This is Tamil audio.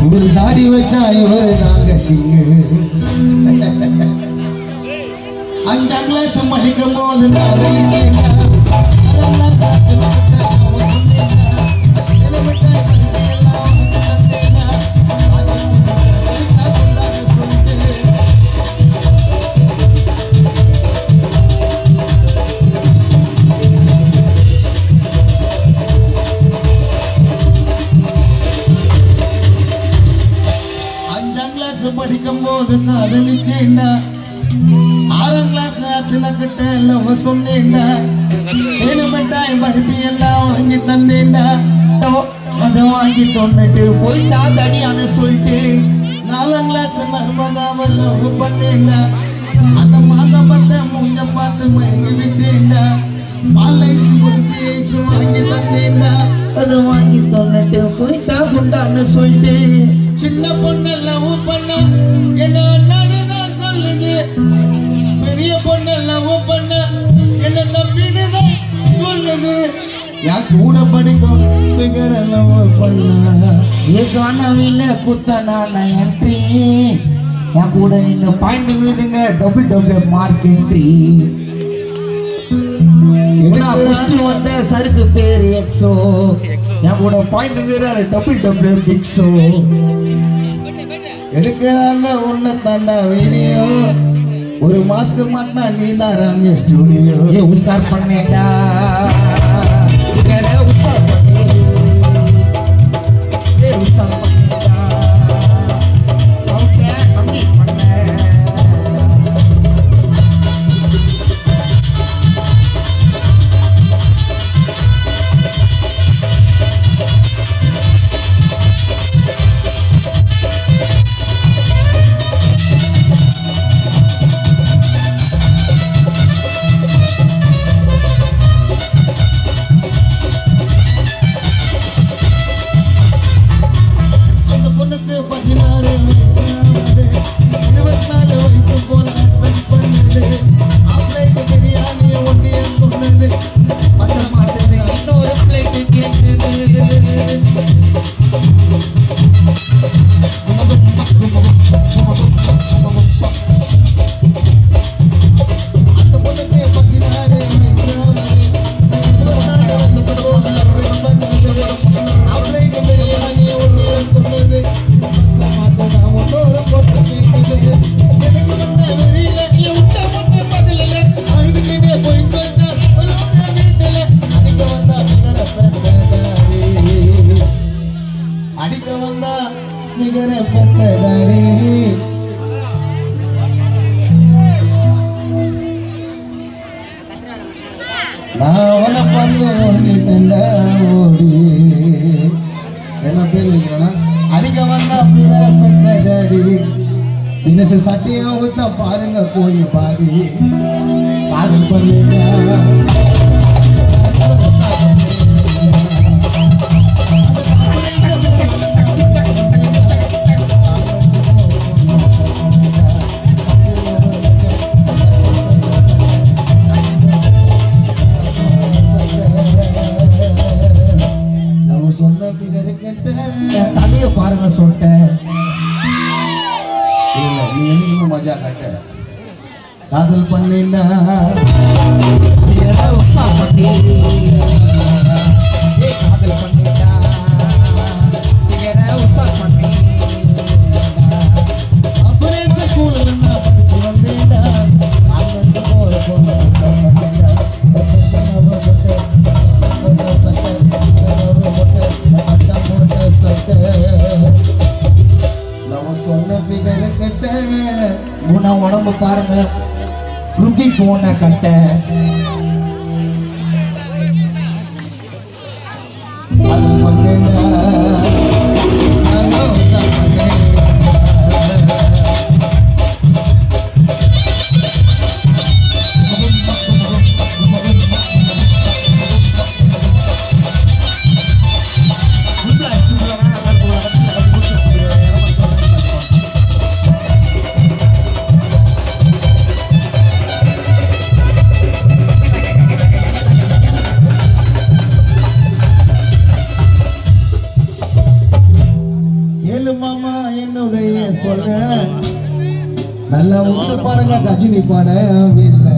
ஒரு தாடி வச்சா இவரு தாங்க சிங்கு. 5ஆம் கிளாஸ் படிக்கும் போது படிக்கும் போது காதலிச்சேன்டா. 6ஆம் கிளாஸ் ஆச்சுல கிட்ட லவ் சொன்னேன்டா. தேனு மிட்டாய் பருப்பி எல்லாம் வாங்கி தந்தேன்டா. அதை வாங்கி தொன்னுட்டு போயிட்டா தடியான்னு சொல்லிட்டு 4ஆம் கிளாஸ் நர்மதாவை லவ் பண்ணேன்டா. அந்த மாதம் பார்த்த மூஞ்ச பார்த்து மயங்கி விட்டேன்டா. பாலைஸ் குல்பி ஐஸ் வாங்கி தந்தேன்டா. அதை வாங்கி தொன்னுட்டு போயிட்டா குண்டான்னு சொல்லிட்டு சின்ன பொண்ணு லவ் பண்ண என்ன அண்ணானுதான் சொல்லுது. பெரிய பொண்ணு லவ் பண்ண என்ன தம்பினுதான் சொல்லுது. என் கூட படிக்கும் பிகர லவ் பண்ண ஏகானவில குத்தனான என்ட்ரி. என் கூட நின்று பாயிண்ட் விழுதுங்க டபுள் டபுள் மார்க் என்ட்ரி. வந்த சருக்கு பேரு எக்ஸோ. என் கூட பாயிண்ட் டபுள் டபுள் பிக்ஸோ. எடுக்கிறாங்க உன்னை தாண்டா வீடியோ. ஒரு மாஸ்க்கு மாட்டினா நீ தான் ராமிய ஸ்டூடியோ. உசார் பண்ணேடா உசார் பண்ணே உசார் பண்ணேடா சவுக்கே கம்மி பண்ண. நான் பார்த்து ஓடிட்டேன்டா ஓடி. என்ன பேர் வைக்கிறேன்னா அடிக்க வந்தா பிகர பெத்த டாடி. தினசு சட்டியா ஊத்த பாருங்க போய் பாடி. காதல் பண்ணிட்டா தலைய பாருங்க சொல்லிட்டேன். நீ என்னைக்குமே மஜா காட்ட. காதல் பண்ணினா காதல் பண்ணிட்டா அப்புறம் ஸ்கூல்ல நான் படிச்சு வந்தேன்டா. அங்க போற பொண்ணு உடம்பு பாருங்க ருபி போன கட்ட. அது மாமா என்னுடைய சொல்ல நல்லா உத்து பாருங்க கஜினி பாட வீட்டுல